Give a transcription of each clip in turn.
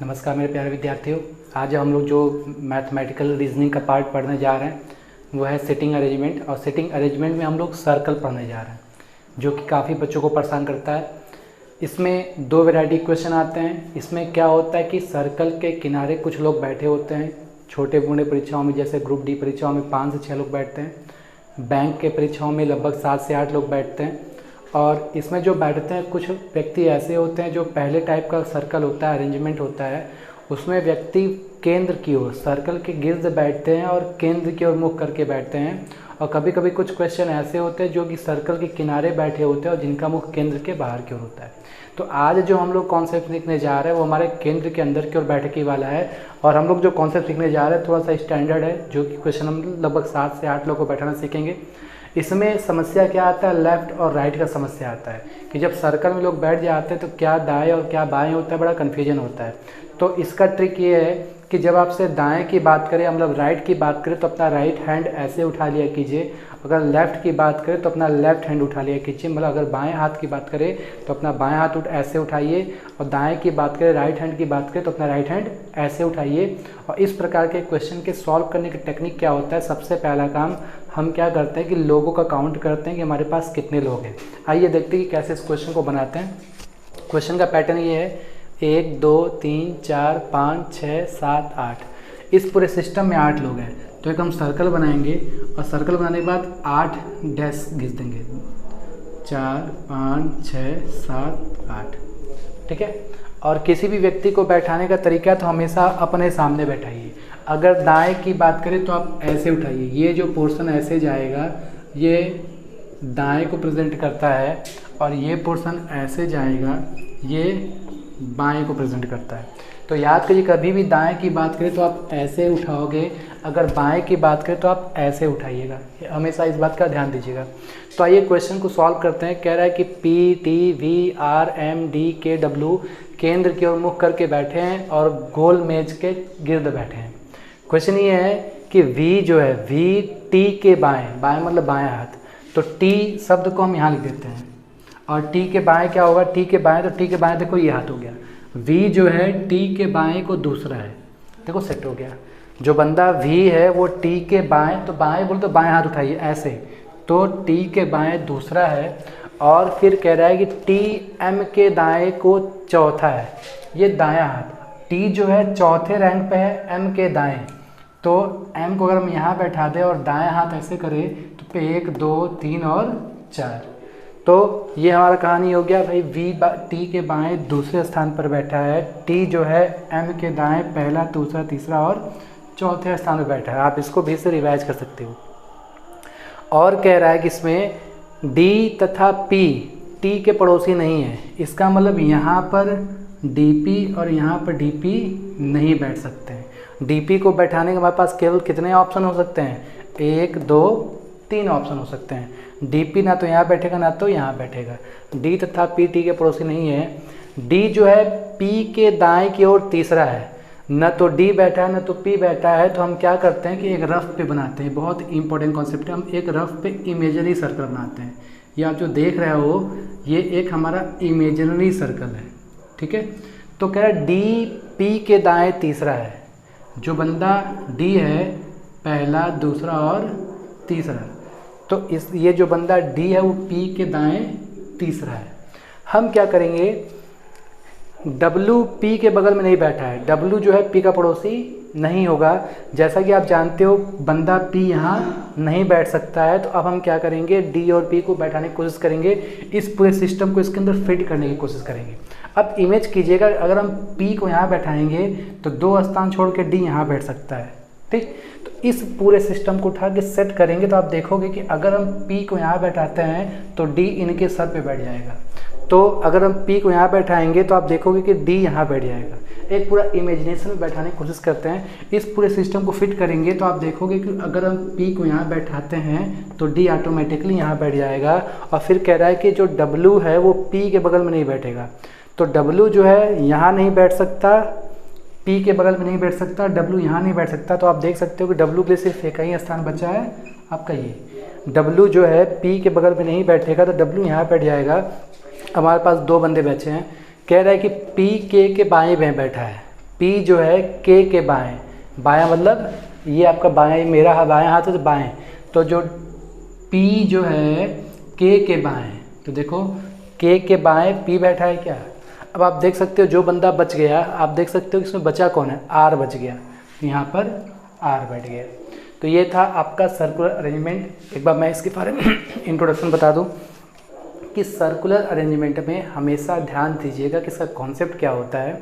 नमस्कार मेरे प्यारे विद्यार्थियों। आज हम लोग जो मैथमेटिकल रीजनिंग का पार्ट पढ़ने जा रहे हैं वो है सिटिंग अरेंजमेंट। और सिटिंग अरेंजमेंट में हम लोग सर्कल पढ़ने जा रहे हैं जो कि काफ़ी बच्चों को परेशान करता है। इसमें दो वैरायटी क्वेश्चन आते हैं। इसमें क्या होता है कि सर्कल के किनारे कुछ लोग बैठे होते हैं। छोटे बूढ़े परीक्षाओं में जैसे ग्रुप डी परीक्षाओं में 5 से 6 लोग बैठते हैं। बैंक के परीक्षाओं में लगभग 7 से 8 लोग बैठते हैं। और इसमें जो बैठते हैं कुछ व्यक्ति ऐसे होते हैं जो पहले टाइप का सर्कल होता है, अरेंजमेंट होता है, उसमें व्यक्ति केंद्र की ओर सर्कल के गिर्द बैठते हैं और केंद्र की ओर मुख करके बैठते हैं। और कभी कभी कुछ क्वेश्चन ऐसे होते हैं जो कि सर्कल के किनारे बैठे होते हैं और जिनका मुख केंद्र के बाहर की ओर होता है। तो आज जो हम लोग कॉन्सेप्ट सीखने जा रहे हैं वो हमारे केंद्र के अंदर की ओर बैठकी वाला है। और हम लोग जो कॉन्सेप्ट सीखने जा रहे हैं थोड़ा सा स्टैंडर्ड है, जो कि क्वेश्चन हम लगभग 7 से 8 लोग को बैठाना सीखेंगे। इसमें समस्या क्या आता है, लेफ़्ट और राइट का समस्या आता है कि जब सर्कल में लोग बैठ जाते हैं तो क्या दाएं और क्या बाएं होता है, बड़ा कन्फ्यूजन होता है। तो इसका ट्रिक ये है कि जब आपसे दाएं की बात करें, मतलब राइट की बात करें, तो अपना राइट हैंड ऐसे उठा लिया कीजिए। अगर लेफ़्ट की बात करें तो अपना लेफ़्ट हैंड उठा लिया कीजिए। मतलब अगर बाएं हाथ की बात करें तो अपना बाएं हाथ ऐसे उठाइए, और दाएं की बात करें, राइट हैंड की बात करें तो अपना राइट हैंड ऐसे उठाइए। और इस प्रकार के क्वेश्चन के सॉल्व करने की टेक्निक क्या होता है, सबसे पहला काम हम क्या करते हैं कि लोगों का काउंट करते हैं कि हमारे पास कितने लोग हैं। आइए देखते हैं कि कैसे इस क्वेश्चन को बनाते हैं। क्वेश्चन का पैटर्न ये है, 1 2 3 4 5 6 7 8। इस पूरे सिस्टम में 8 लोग हैं। तो एक हम सर्कल बनाएंगे और सर्कल बनाने के बाद 8 डैश घिस देंगे, 4 5 6 7 8। ठीक है। और किसी भी व्यक्ति को बैठाने का तरीका तो हमेशा अपने सामने बैठाइए। अगर दाएं की बात करें तो आप ऐसे उठाइए, ये जो पोर्शन ऐसे जाएगा ये दाएं को प्रेजेंट करता है, और ये पोर्शन ऐसे जाएगा ये बाएं को प्रेजेंट करता है। तो याद करिए, कभी भी दाएं की बात करें तो आप ऐसे उठाओगे, अगर बाएं की बात करें तो आप ऐसे उठाइएगा। हमेशा इस बात का ध्यान दीजिएगा। तो आइए क्वेश्चन को सॉल्व करते हैं। कह रहा है कि P T V R M D के डब्ल्यू केंद्र की ओर मुख करके बैठे हैं और गोल मेज के गिर्द बैठे हैं। क्वेश्चन ये है कि वी जो है, वी टी के बाएं, बाएं मतलब बाएं हाथ, तो टी शब्द को हम यहाँ लिख देते हैं। और टी के बाएं क्या होगा, टी के बाएं, तो टी के बाएं देखो ये हाथ हो गया। वी जो है टी के बाएं को दूसरा है, देखो सेट हो गया। जो बंदा वी है वो टी के बाएं, तो बाएं बोल तो बाएं हाथ उठाइए ऐसे, तो टी के बाएं दूसरा है। और फिर कह रहा है कि टी एम के दाएं को चौथा है, ये दायां हाथ। टी जो है चौथे रैंक पे है एम के दाएं, तो एम को अगर हम यहाँ बैठा दें और दाएं हाथ ऐसे करें तो 1 2 3 और 4। तो ये हमारा कहानी हो गया भाई, वी टी के बाएं दूसरे स्थान पर बैठा है, टी जो है एम के दाएं पहला दूसरा तीसरा और चौथे स्थान पर बैठा है। आप इसको भी से रिवाइज कर सकते हो। और कह रहा है कि इसमें डी तथा पी टी के पड़ोसी नहीं है। इसका मतलब यहाँ पर डीपी और यहाँ पर डीपी नहीं बैठ सकते हैं। डीपी को बैठाने के हमारे पास केवल कितने ऑप्शन हो सकते हैं, 1 2 3 ऑप्शन हो सकते हैं। डीपी ना तो यहाँ बैठेगा ना तो यहाँ बैठेगा। डी तथा पी टी के पड़ोसी नहीं है। डी जो है पी के दाएं की ओर तीसरा है, न तो डी बैठा है न तो पी बैठा है। तो हम क्या करते हैं कि एक रफ पे बनाते हैं, बहुत इंपॉर्टेंट कॉन्सेप्ट है। हम एक रफ पे इमेजनरी सर्कल बनाते हैं। ये आप जो देख रहे हो ये एक हमारा इमेजनरी सर्कल है। ठीक है। तो कह रहा है डी पी के दाएं तीसरा है। जो बंदा डी है पहला दूसरा और तीसरा, तो इस ये जो बंदा डी है वो पी के दाएं तीसरा है। हम क्या करेंगे, डब्लू पी के बगल में नहीं बैठा है, डब्लू जो है पी का पड़ोसी नहीं होगा। जैसा कि आप जानते हो बंदा पी यहाँ नहीं बैठ सकता है। तो अब हम क्या करेंगे, डी और पी को बैठाने की कोशिश करेंगे, इस पूरे सिस्टम को इसके अंदर फिट करने की कोशिश करेंगे। अब इमेज कीजिएगा, अगर हम पी को यहाँ बैठाएंगे तो 2 स्थान छोड़ के डी यहाँ बैठ सकता है। ठीक। तो इस पूरे सिस्टम को उठा के सेट करेंगे तो आप देखोगे कि अगर हम पी को यहाँ बैठाते हैं तो डी इनके सर पे बैठ जाएगा। तो अगर हम पी को यहाँ बैठाएंगे तो आप देखोगे कि डी यहाँ बैठ जाएगा। एक पूरा इमेजिनेशन में बैठाने की कोशिश करते हैं, इस पूरे सिस्टम को फिट करेंगे तो आप देखोगे कि अगर हम पी को यहाँ बैठाते हैं तो डी ऑटोमेटिकली यहाँ बैठ जाएगा। और फिर कह रहा है कि जो डब्लू है वो पी के बगल में नहीं बैठेगा। तो डब्लू जो है यहाँ नहीं बैठ सकता, पी के बगल में नहीं बैठ सकता, डब्लू यहाँ नहीं बैठ सकता। तो आप देख सकते हो कि डब्लू के लिए सिर्फ एक ही स्थान बचा है आपका ये। डब्लू जो है पी के बगल में नहीं बैठेगा तो डब्लू यहाँ बैठ जाएगा। हमारे पास 2 बंदे बचे हैं, कह रहा है कि पी के बाएं में बैठा है। पी जो है के बाएं, बायां मतलब ये आपका बाएं, मेरा बायां हाथ है तो बाएं, तो जो पी जो है के बाएं, तो देखो के बाएं पी बैठा है क्या। अब आप देख सकते हो जो बंदा बच गया, आप देख सकते हो इसमें बचा कौन है, आर बच गया, यहाँ पर आर बैठ गया। तो ये था आपका सर्कुलर अरेंजमेंट। एक बार मैं इसके बारे में इंट्रोडक्शन बता दूं कि सर्कुलर अरेंजमेंट में हमेशा ध्यान दीजिएगा कि इसका कॉन्सेप्ट क्या होता है।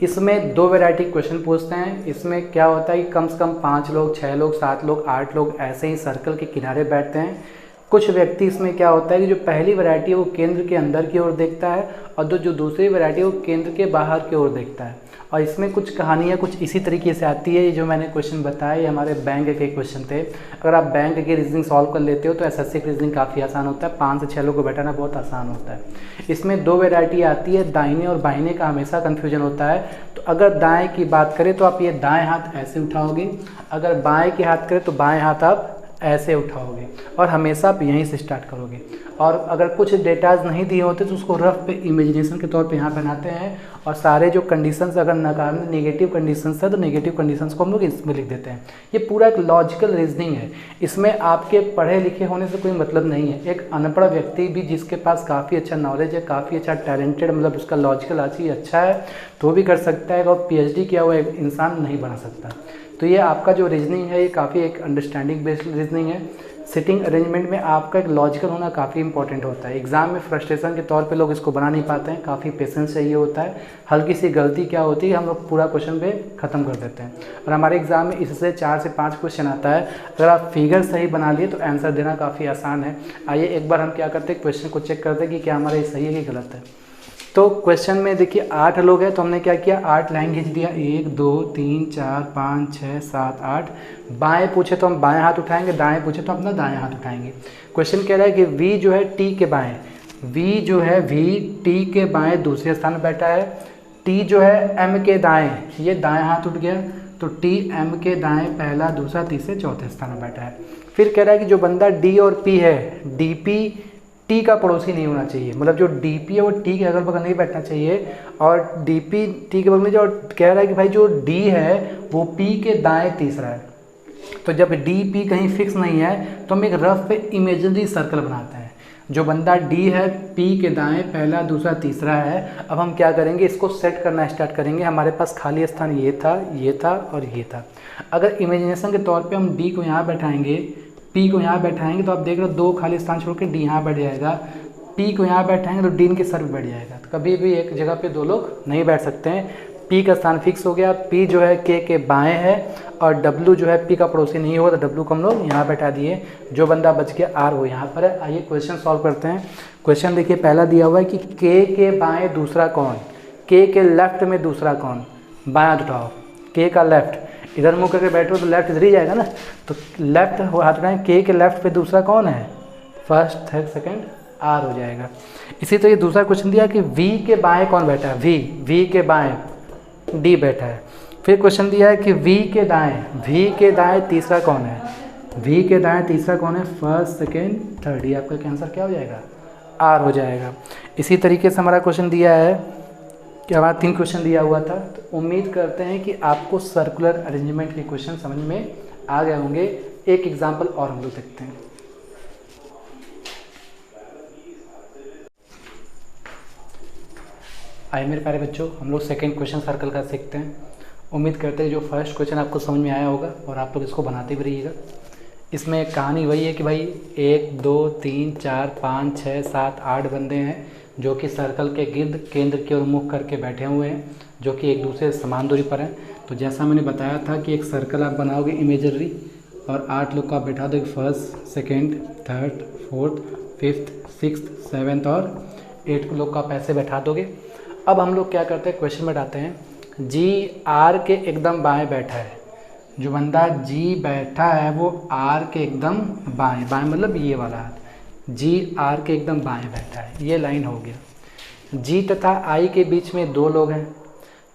इसमें 2 वैरायटी क्वेश्चन पूछते हैं। इसमें क्या होता है कि कम से कम 5 लोग, 6 लोग, 7 लोग, 8 लोग ऐसे ही सर्कल के किनारे बैठते हैं। कुछ व्यक्ति इसमें क्या होता है कि जो पहली वैरायटी है वो केंद्र के अंदर की ओर देखता है और जो दूसरी वैरायटी है वो केंद्र के बाहर की ओर देखता है। और इसमें कुछ कहानियाँ कुछ इसी तरीके से आती है। ये जो मैंने क्वेश्चन बताया ये हमारे बैंक के क्वेश्चन थे। अगर आप बैंक के रीजनिंग सॉल्व कर लेते हो तो एसएससी की रीजनिंग काफ़ी आसान होता है। 5 से 6 लोगों को बैठाना बहुत आसान होता है। इसमें 2 वैरायटी आती है, दाहिने और बाहिने का हमेशा कन्फ्यूजन होता है। तो अगर दाएँ की बात करें तो आप ये दाएँ हाथ ऐसे उठाओगे, अगर बाएँ की हाथ करें तो बाएँ हाथ आप ऐसे उठाओगे और हमेशा आप यहीं से स्टार्ट करोगे। और अगर कुछ डेटाज नहीं दिए होते तो उसको रफ पे इमेजिनेशन के तौर पे यहाँ बनाते हैं और सारे जो कंडीशंस अगर नकारात्मक नेगेटिव कंडीशंस है तो नेगेटिव कंडीशंस को हम लोग इसमें लिख देते हैं। ये पूरा एक लॉजिकल रीजनिंग है। इसमें आपके पढ़े लिखे होने से कोई मतलब नहीं है। एक अनपढ़ व्यक्ति भी जिसके पास काफ़ी अच्छा नॉलेज है, काफ़ी अच्छा टैलेंटेड, मतलब उसका लॉजिकल अच्छी अच्छा है तो भी कर सकता है और PhD किया हुआ एक इंसान नहीं बना सकता। तो ये आपका जो रीजनिंग है ये काफ़ी एक अंडरस्टैंडिंग बेस्ड रीजनिंग है। सिटिंग अरेंजमेंट में आपका एक लॉजिकल होना काफ़ी इंपॉर्टेंट होता है। एग्जाम में फ्रस्ट्रेशन के तौर पे लोग इसको बना नहीं पाते हैं, काफ़ी पेशेंस चाहिए होता है। हल्की सी गलती क्या होती है हम लोग पूरा क्वेश्चन पे ख़त्म कर देते हैं। और हमारे एग्जाम में इससे 4 से 5 क्वेश्चन आता है। अगर आप फिगर सही बना लिए तो आंसर देना काफ़ी आसान है। आइए एक बार हम क्या करते हैं, क्वेश्चन को चेक करते हैं कि क्या हमारा ये सही है कि गलत है। तो क्वेश्चन में देखिए 8 लोग हैं तो हमने क्या किया, 8 लाइन खींच दिया, 1 2 3 4 5 6 7 8। बाएं पूछे तो हम बाएं हाथ उठाएंगे, दाएं पूछे तो अपना दाएं हाथ उठाएंगे। क्वेश्चन कह रहा है कि V जो है T के बाएं, V जो है V T के बाएं दूसरे स्थान पर बैठा है। T जो है M के दाएं, ये दाएं हाथ उठ गया, तो T M के दाएं पहला, दूसरा, तीसरे, चौथे स्थान पर बैठा है। फिर कह रहा है कि जो बंदा D और P है, DP टी का पड़ोसी नहीं होना चाहिए, मतलब जो डीपी है वो टी के अगल बगल नहीं बैठना चाहिए और डीपी टी के बगल में। जो कह रहा है कि भाई जो डी है वो पी के दाएं तीसरा है। तो जब डी पी कहीं फिक्स नहीं है तो हम एक रफ पे इमेजिनरी सर्कल बनाते हैं। जो बंदा डी है पी के दाएं पहला, दूसरा, तीसरा है। अब हम क्या करेंगे, इसको सेट करना स्टार्ट करेंगे। हमारे पास खाली स्थान ये था और ये था। अगर इमेजिनेशन के तौर पर हम डी को यहाँ बैठाएंगे, पी को यहाँ बैठाएंगे तो आप देख रहे हो 2 खाली स्थान छोड़ के डी यहाँ बैठ जाएगा। पी को यहाँ बैठाएंगे तो डी इनके सर पे बैठ जाएगा। तो कभी भी एक जगह पे 2 लोग नहीं बैठ सकते हैं। पी का स्थान फिक्स हो गया। पी जो है के बाएं है और डब्लू जो है पी का पड़ोसी नहीं होगा तो डब्लू को हम लोग यहाँ बैठा दिए। जो बंदा बच गया आर वो यहाँ पर है। आइए क्वेश्चन सॉल्व करते हैं। क्वेश्चन देखिए पहला दिया हुआ है कि के बाएँ दूसरा कौन, के लेफ्ट में दूसरा कौन। बायां उठाओ, के का लेफ्ट, इधर मुँह करके बैठो तो लेफ्ट इधर ही जाएगा ना। तो लेफ्ट हाथ उठाएं, के लेफ्ट पे दूसरा कौन है, फर्स्ट, थर्ड, सेकंड, आर हो जाएगा। इसी तरह दूसरा क्वेश्चन दिया कि वी के बाएं कौन बैठा है, वी के बाएं डी बैठा है। फिर क्वेश्चन दिया है कि वी के दाएं तीसरा कौन है, वी के दाएं तीसरा कौन है, फर्स्ट, सेकेंड, थर्ड। ये आपका आंसर क्या हो जाएगा, आर हो जाएगा। इसी तरीके से हमारा क्वेश्चन दिया है कि हमारा 3 क्वेश्चन दिया हुआ था। तो उम्मीद करते हैं कि आपको सर्कुलर अरेंजमेंट के क्वेश्चन समझ में आ गए होंगे। एक एग्जांपल और हम लोग देखते हैं। आइए मेरे प्यारे बच्चों, हम लोग सेकंड क्वेश्चन सर्कल का सीखते हैं। उम्मीद करते हैं जो फर्स्ट क्वेश्चन आपको समझ में आया होगा और आप लोग इसको बनाते भी रहिएगा। इसमें कहानी वही है कि भाई 1 2 3 4 5 6 7 8 बंदे हैं जो कि सर्कल के गिर्द केंद्र की ओर मुख करके बैठे हुए हैं, जो कि एक दूसरे से समान दूरी पर हैं। तो जैसा मैंने बताया था कि एक सर्कल आप बनाओगे इमेजरी और 8 लोग का बैठा दो, first, second, third, fourth, fifth, sixth, seventh और 8 लोग का पैसे बैठा दोगे। अब हम लोग क्या करते हैं, क्वेश्चन में डालते हैं। जी आर के एकदम बाएं बैठा है। जो बंदा जी बैठा है वो आर के एकदम बाएं, बाएं मतलब ये वाला हाथ, जी आर के एकदम बाएं बैठा है। ये लाइन हो गया। जी तथा आई के बीच में 2 लोग हैं।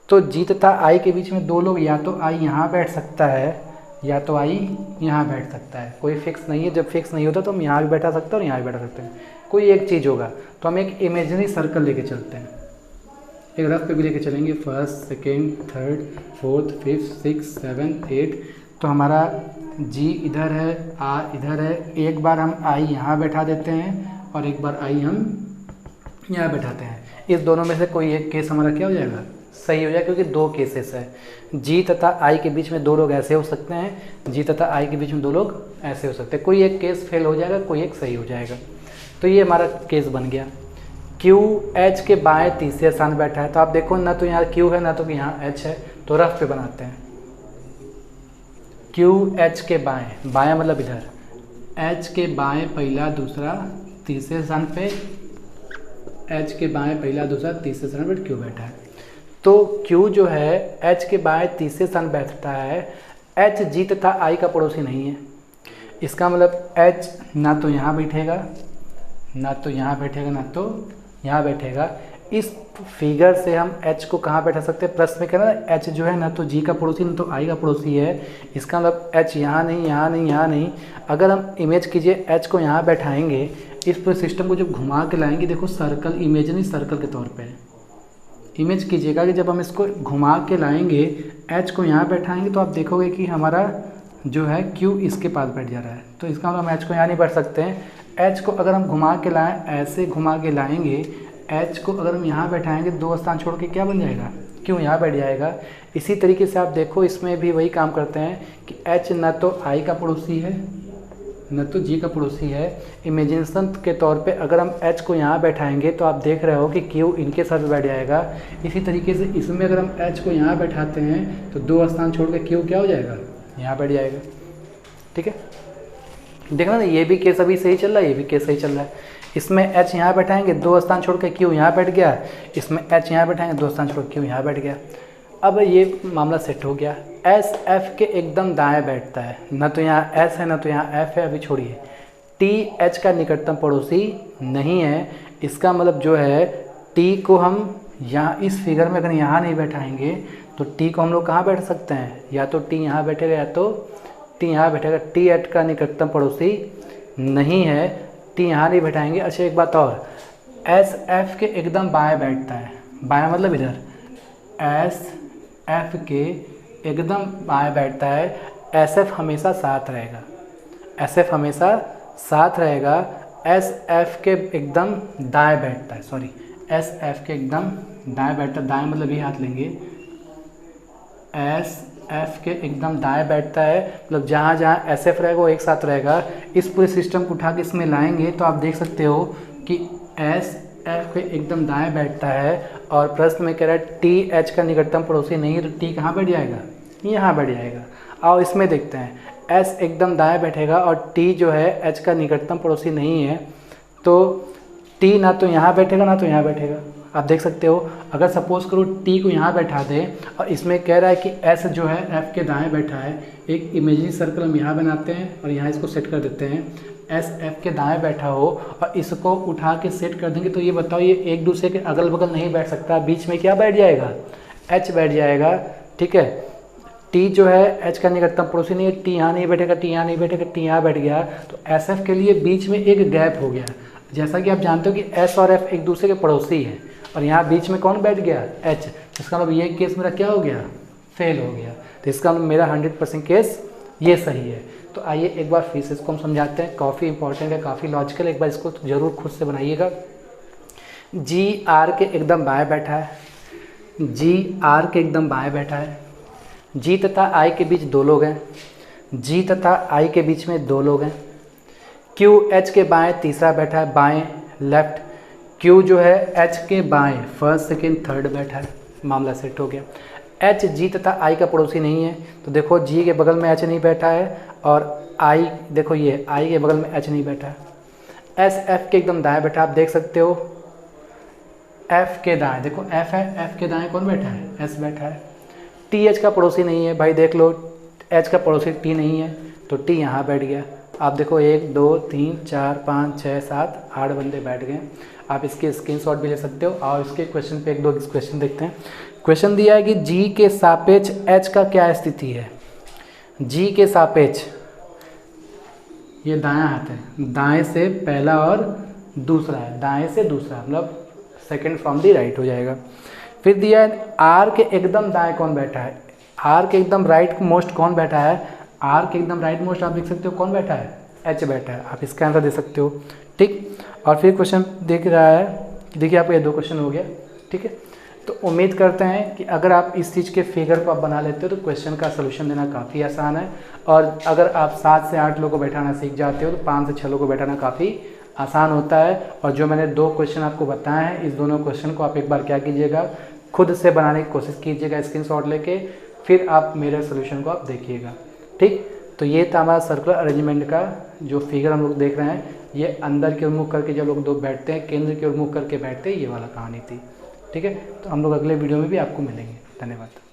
तो जी तथा आई के बीच में 2 लोग, या तो आई यहाँ बैठ सकता है या तो आई यहाँ बैठ सकता है। कोई फिक्स नहीं है। जब फिक्स नहीं होता तो हम यहाँ भी बैठा सकते हैं और यहाँ भी बैठा सकते हैं। कोई एक चीज़ होगा। तो हम एक इमेजिनरी सर्कल लेके चलते हैं। एक रफ पे भी लेके चलेंगे, first, second, third, fourth, fifth, six, seven, 8। तो हमारा जी इधर है, आर इधर है। एक बार हम आई यहाँ बैठा देते हैं और एक बार आई हम यहाँ बैठाते हैं। इस दोनों में से कोई एक केस हमारा क्या हो जाएगा, सही हो जाएगा, क्योंकि दो केसेस है। जी तथा आई के बीच में दो लोग ऐसे हो सकते हैं, जी तथा आई के बीच में दो लोग ऐसे हो सकते हैं। कोई एक केस फेल हो जाएगा, कोई एक सही हो जाएगा। तो ये हमारा केस बन गया। क्यू एच के बाएं तीसरे स्थान बैठा है। तो आप देखो ना तो यहाँ क्यू है ना तो यहाँ एच है, तो रफ पे बनाते हैं। क्यू एच के बाएं, बाएं मतलब इधर, एच के बाएं पहला दूसरा तीसरे स्थान पे, एच के बाएं पहला दूसरा तीसरे स्थान पर क्यू बैठा है। तो Q जो है H के बाएं तीसरे स्थान बैठता है। H G तथा I का पड़ोसी नहीं है। इसका मतलब H ना तो यहाँ बैठेगा, ना तो यहाँ बैठेगा, ना तो यहाँ बैठेगा। इस फिगर से हम H को कहाँ बैठा सकते हैं, प्रश्न में कह रहा है H जो है ना तो G का पड़ोसी ना तो I का पड़ोसी है। इसका मतलब H यहाँ नहीं, यहाँ नहीं, यहाँ नहीं। अगर हम इमेज कीजिए H को यहाँ बैठाएंगे, इस पूरे सिस्टम को जब घुमा के लाएंगे, देखो सर्कल, इमेजिनरी सर्कल के तौर पे इमेज कीजिएगा कि जब हम इसको घुमा के लाएंगे, H को यहाँ बैठाएंगे, तो आप देखोगे कि हमारा जो है Q इसके पास बैठ जा रहा है। तो इसका मतलब हम H को यहाँ नहीं बैठ सकते हैं। H को अगर हम घुमा के लाएं, ऐसे घुमा के लाएंगे, H को अगर हम यहाँ बैठाएंगे, दो स्थान छोड़ के क्या बन जाएगा, Q यहाँ बैठ जाएगा। इसी तरीके से आप देखो इसमें भी वही काम करते हैं कि H ना तो I का पड़ोसी है न तो G का पड़ोसी है। इमेजिनेशन के तौर पे अगर हम H को यहाँ बैठाएंगे तो आप देख रहे हो कि Q इनके साथ बैठ जाएगा। इसी तरीके से इसमें अगर हम H को यहाँ बैठाते हैं तो दो स्थान छोड़ के Q क्या हो जाएगा, यहाँ बैठ जाएगा। ठीक है, देखना ना, ये भी केस अभी सही चल रहा है, ये भी केस सही चल रहा है। इसमें H यहाँ बैठाएंगे, दो स्थान छोड़ के Q यहाँ बैठ गया। इसमें H यहाँ बैठाएंगे, दो स्थान छोड़ के Q यहाँ बैठ गया। अब ये मामला सेट हो गया। एस एफ के एकदम दाएं बैठता है, ना तो यहाँ एस है ना तो यहाँ एफ है। अभी छोड़िए, टी एच का निकटतम पड़ोसी नहीं है। इसका मतलब जो है टी को हम यहाँ इस फिगर में अगर यहाँ नहीं बैठाएंगे तो टी को हम लोग कहाँ बैठ सकते हैं, या तो टी यहाँ बैठेगा या तो टी यहाँ बैठेगा। टी एच का निकटतम पड़ोसी नहीं है, टी यहाँ नहीं बैठाएंगे। अच्छा एक बात और, एस एफ के एकदम बाएँ बैठता है। बाएँ मतलब इधर, एस एफ के एकदम बाएं बैठता है। एस एफ हमेशा साथ रहेगा, एस एफ हमेशा साथ रहेगा। एस एफ के एकदम दाएं बैठता है, सॉरी, एस एफ के एकदम दाएं बैठता है। दाएं मतलब ये हाथ लेंगे, एस एफ के एकदम दाएं बैठता है। मतलब जहाँ जहाँ एस एफ रहेगा वो एक साथ रहेगा। इस पूरे सिस्टम को उठा के इसमें लाएंगे तो आप देख सकते हो कि एस एफ के एकदम दाएं बैठता है। और प्रश्न में कह रहा है टी एच का निकटतम पड़ोसी नहीं है, तो टी कहाँ बैठ जाएगा, यहाँ बैठ जाएगा। आओ इसमें देखते हैं, एस एकदम दाएं बैठेगा और टी जो है एच का निकटतम पड़ोसी नहीं है। तो टी ना तो यहाँ बैठेगा ना तो यहाँ बैठेगा। आप देख सकते हो, अगर सपोज करो टी को यहाँ बैठा दे और इसमें कह रहा है कि एस जो है एफ के दाएँ बैठा है, एक इमेजिनरी सर्कल हम यहाँ बनाते हैं और यहाँ इसको सेट कर देते हैं। एस एफ के दाएं बैठा हो और इसको उठा के सेट कर देंगे तो ये बताओ, ये एक दूसरे के अगल बगल नहीं बैठ सकता, बीच में क्या बैठ जाएगा, एच बैठ जाएगा। ठीक है, टी जो है एच का निकटतम पड़ोसी नहीं है, टी यहाँ नहीं बैठेगा, टी यहाँ नहीं बैठेगा, टी यहाँ बैठ गया। तो एस एफ के लिए बीच में एक गैप हो गया। जैसा कि आप जानते हो कि एस और एफ एक दूसरे के पड़ोसी हैं और यहाँ बीच में कौन बैठ गया, एच। इसका मतलब ये केस मेरा क्या हो गया, फेल हो गया। तो इसका मतलब मेरा 100% केस ये सही है। तो आइए एक बार फिर से इसको हम समझाते हैं। काफ़ी इंपॉर्टेंट है, काफ़ी लॉजिकल, एक बार इसको ज़रूर खुद से बनाइएगा। जी आर के एकदम बाएं बैठा है, जी आर के एकदम बाएं बैठा है। जी तथा आई के बीच दो लोग हैं, जी तथा आई के बीच में दो लोग हैं। क्यू एच के बाएं तीसरा बैठा है, बाएं लेफ्ट। क्यू जो है एच के बाएं फर्स्ट सेकेंड थर्ड बैठा है। मामला सेट हो गया। एच जी तथा आई का पड़ोसी नहीं है, तो देखो जी के बगल में एच नहीं बैठा है और आई, देखो ये आई के बगल में एच नहीं बैठा है। एस एफ के एकदम दाएं बैठा, आप देख सकते हो एफ के दाएं, देखो एफ है, एफ के दाएं कौन बैठा है, एस बैठा है। टी एच का पड़ोसी नहीं है, भाई देख लो एच का पड़ोसी टी नहीं है, तो टी यहाँ बैठ गया। आप देखो 1 2 3 4 5 6 7 8 बंदे बैठ गए। आप इसके स्क्रीनशॉट भी ले सकते हो। और इसके क्वेश्चन पे एक दो क्वेश्चन देखते हैं। क्वेश्चन दिया है कि जी के सापेक्ष एच का क्या स्थिति है। जी के सापेक्ष, ये दायां हाथ है, दाएं से पहला और दूसरा है, दाएं से दूसरा मतलब सेकंड फ्रॉम दी राइट हो जाएगा। फिर दिया है आर के एकदम दाएं कौन बैठा है, आर के एकदम राइट मोस्ट कौन बैठा है, आर के एकदम राइट मोस्ट आप देख सकते हो कौन बैठा है, एच बैठा है। आप इसका आंसर दे सकते हो, ठीक। और फिर क्वेश्चन देख रहा है, देखिए आपको ये 2 क्वेश्चन हो गया, ठीक है। तो उम्मीद करते हैं कि अगर आप इस चीज़ के फिगर को आप बना लेते हो तो क्वेश्चन का सलूशन देना काफ़ी आसान है। और अगर आप 7 से 8 लोगों को बैठाना सीख जाते हो तो 5 से 6 लोगों को बैठाना काफ़ी आसान होता है। और जो मैंने 2 क्वेश्चन आपको बताए हैं, इस दोनों क्वेश्चन को आप एक बार क्या कीजिएगा, खुद से बनाने की कोशिश कीजिएगा स्क्रीनशॉट लेके, फिर आप मेरे सोल्यूशन को आप देखिएगा, ठीक। तो ये था हमारा सर्कुलर अरेंजमेंट का जो फिगर हम लोग देख रहे हैं, ये अंदर की ओर मुख करके जब लोग 2 बैठते हैं, केंद्र की ओर मुख करके बैठते हैं, ये वाला कहानी थी, ठीक है। तो हम लोग अगले वीडियो में भी आपको मिलेंगे। धन्यवाद।